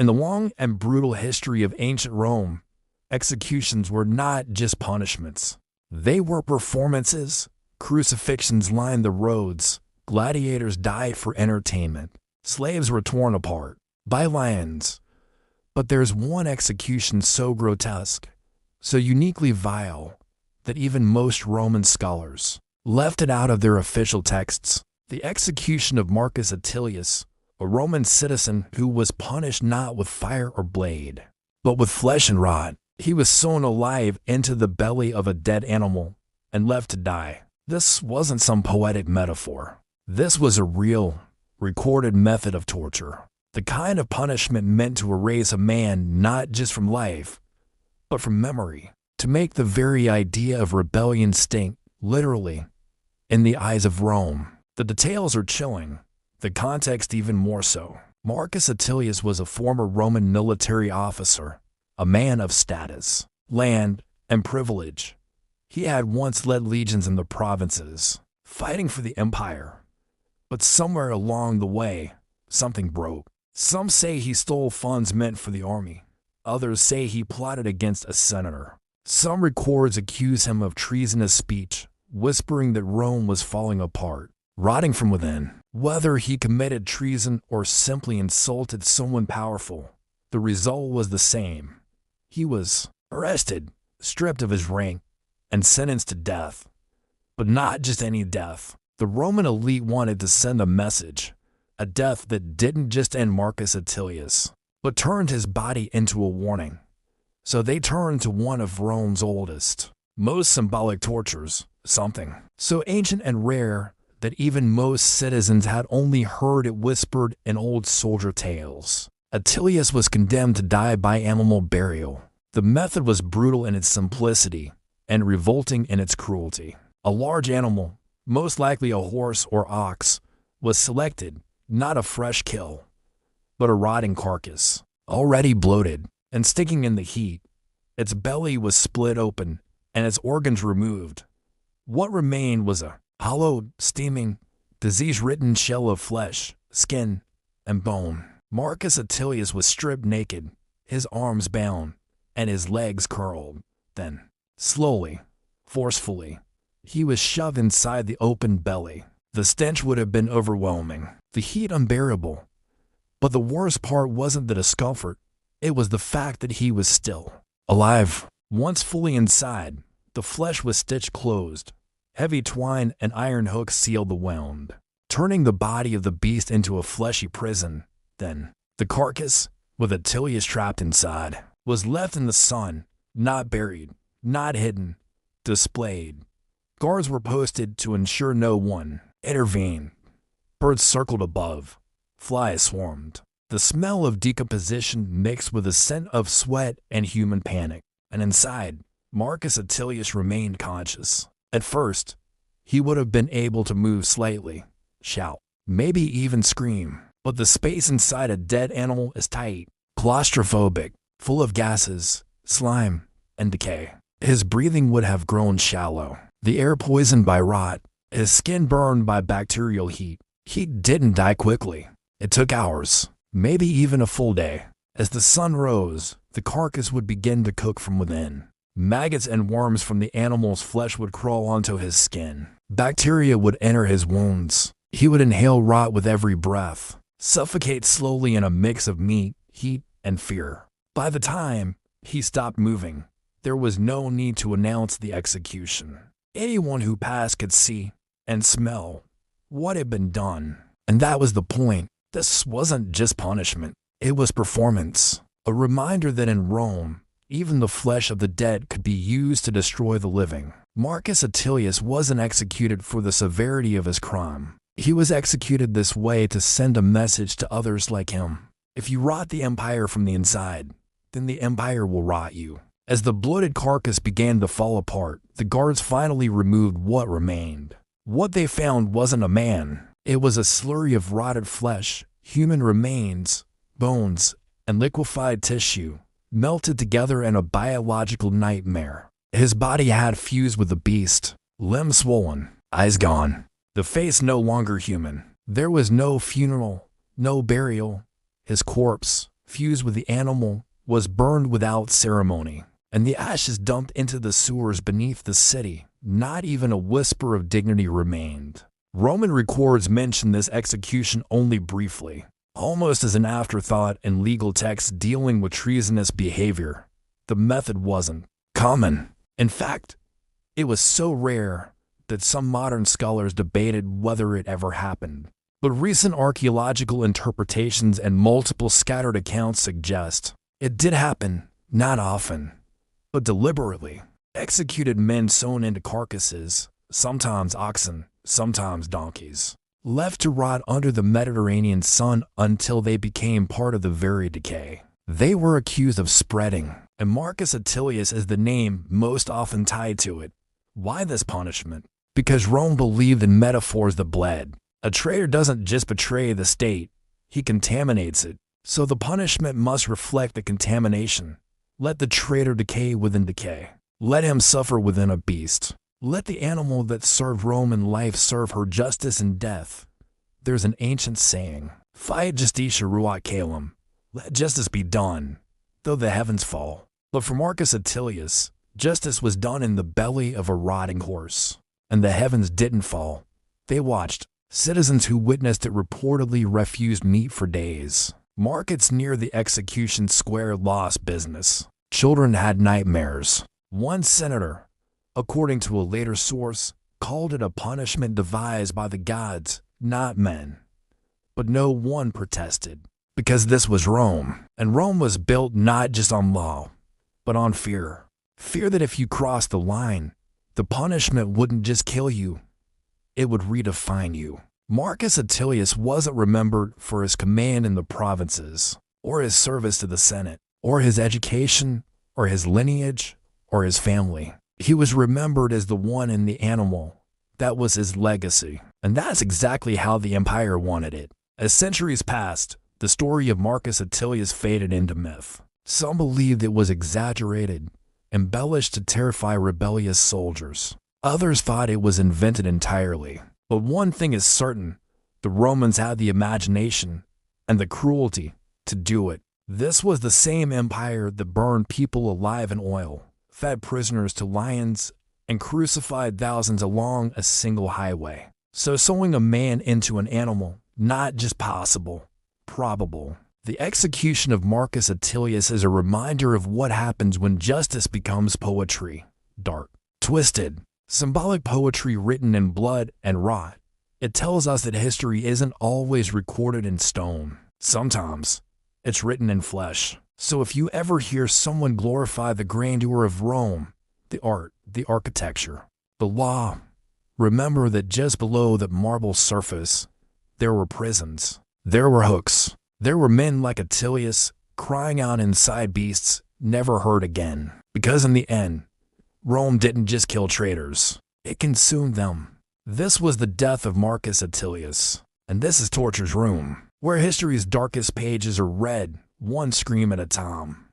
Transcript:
In the long and brutal history of ancient Rome, executions were not just punishments. They were performances. Crucifixions lined the roads. Gladiators died for entertainment. Slaves were torn apart by lions. But there's one execution so grotesque, so uniquely vile, that even most Roman scholars left it out of their official texts. The execution of Marcus Atilius, a Roman citizen who was punished not with fire or blade, but with flesh and rod. He was sewn alive into the belly of a dead animal and left to die. This wasn't some poetic metaphor. This was a real, recorded method of torture. The kind of punishment meant to erase a man not just from life, but from memory, to make the very idea of rebellion stink, literally, in the eyes of Rome. The details are chilling, the context even more so. Marcus Atilius was a former Roman military officer, a man of status, land, and privilege. He had once led legions in the provinces, fighting for the empire. But somewhere along the way, something broke. Some say he stole funds meant for the army. Others say he plotted against a senator. Some records accuse him of treasonous speech, whispering that Rome was falling apart, rotting from within. Whether he committed treason or simply insulted someone powerful, the result was the same. He was arrested, stripped of his rank, and sentenced to death. But not just any death. The Roman elite wanted to send a message, a death that didn't just end Marcus Atilius, but turned his body into a warning. So they turned to one of Rome's oldest, most symbolic tortures, something so ancient and rare that even most citizens had only heard it whispered in old soldier tales. Atilius was condemned to die by animal burial. The method was brutal in its simplicity and revolting in its cruelty. A large animal, most likely a horse or ox, was selected, not a fresh kill, but a rotting carcass, already bloated and sticking in the heat. Its belly was split open and its organs removed. What remained was a hollow, steaming, disease-ridden shell of flesh, skin, and bone. Marcus Atilius was stripped naked, his arms bound, and his legs curled. Then, slowly, forcefully, he was shoved inside the open belly. The stench would have been overwhelming, the heat unbearable. But the worst part wasn't the discomfort, it was the fact that he was still alive. Once fully inside, the flesh was stitched closed. Heavy twine and iron hooks sealed the wound, turning the body of the beast into a fleshy prison. Then, the carcass, with Atilius trapped inside, was left in the sun, not buried, not hidden, displayed. Guards were posted to ensure no one intervened. Birds circled above. Flies swarmed. The smell of decomposition mixed with the scent of sweat and human panic. And inside, Marcus Atilius remained conscious. At first, he would have been able to move slightly, shout, maybe even scream. But the space inside a dead animal is tight, claustrophobic, full of gases, slime, and decay. His breathing would have grown shallow, the air poisoned by rot, his skin burned by bacterial heat. He didn't die quickly. It took hours, maybe even a full day. As the sun rose, the carcass would begin to cook from within. Maggots and worms from the animal's flesh would crawl onto his skin. Bacteria would enter his wounds. He would inhale rot with every breath, suffocate slowly in a mix of meat, heat, and fear. By the time he stopped moving, there was no need to announce the execution. Anyone who passed could see and smell what had been done. And that was the point. This wasn't just punishment. It was performance. A reminder that in Rome, even the flesh of the dead could be used to destroy the living. Marcus Atilius wasn't executed for the severity of his crime. He was executed this way to send a message to others like him. If you rot the empire from the inside, then the empire will rot you. As the bloated carcass began to fall apart, the guards finally removed what remained. What they found wasn't a man. It was a slurry of rotted flesh, human remains, bones, and liquefied tissue, melted together in a biological nightmare. His body had fused with the beast, limbs swollen, eyes gone, the face no longer human. There was no funeral, no burial. His corpse, fused with the animal, was burned without ceremony, and the ashes dumped into the sewers beneath the city. Not even a whisper of dignity remained. Roman records mention this execution only briefly, almost as an afterthought in legal texts dealing with treasonous behavior. The method wasn't common. In fact, it was so rare that some modern scholars debated whether it ever happened. But recent archaeological interpretations and multiple scattered accounts suggest it did happen, not often, but deliberately. Executed men sewn into carcasses, sometimes oxen, sometimes donkeys, left to rot under the Mediterranean sun until they became part of the very decay they were accused of spreading, and Marcus Atilius is the name most often tied to it. Why this punishment? Because Rome believed in metaphors that bled. A traitor doesn't just betray the state, he contaminates it. So the punishment must reflect the contamination. Let the traitor decay within decay. Let him suffer within a beast. Let the animal that served Rome in life serve her justice in death. There's an ancient saying, Fiat justitia ruat caelum. Let justice be done, though the heavens fall. But for Marcus Atilius, justice was done in the belly of a rotting horse, and the heavens didn't fall. They watched. Citizens who witnessed it reportedly refused meat for days. Markets near the execution square lost business. Children had nightmares. One senator, according to a later source, called it a punishment devised by the gods, not men. But no one protested, because this was Rome, and Rome was built not just on law, but on fear. Fear that if you crossed the line, the punishment wouldn't just kill you, it would redefine you. Marcus Atilius wasn't remembered for his command in the provinces, or his service to the Senate, or his education, or his lineage, or his family. He was remembered as the one in the animal. That was his legacy, and that's exactly how the empire wanted it. As centuries passed, the story of Marcus Atilius faded into myth. Some believed it was exaggerated, embellished to terrify rebellious soldiers. Others thought it was invented entirely. But one thing is certain, the Romans had the imagination and the cruelty to do it. This was the same empire that burned people alive in oil, fed prisoners to lions, and crucified thousands along a single highway. So sewing a man into an animal, not just possible, probable. The execution of Marcus Atilius is a reminder of what happens when justice becomes poetry, dark, twisted, symbolic poetry written in blood and rot. It tells us that history isn't always recorded in stone. Sometimes it's written in flesh. So if you ever hear someone glorify the grandeur of Rome, the art, the architecture, the law, remember that just below that marble surface, there were prisons, there were hooks, there were men like Atilius crying out inside beasts never heard again. Because in the end, Rome didn't just kill traitors, it consumed them. This was the death of Marcus Atilius, and this is Torture's Room, where history's darkest pages are read, one scream at a time.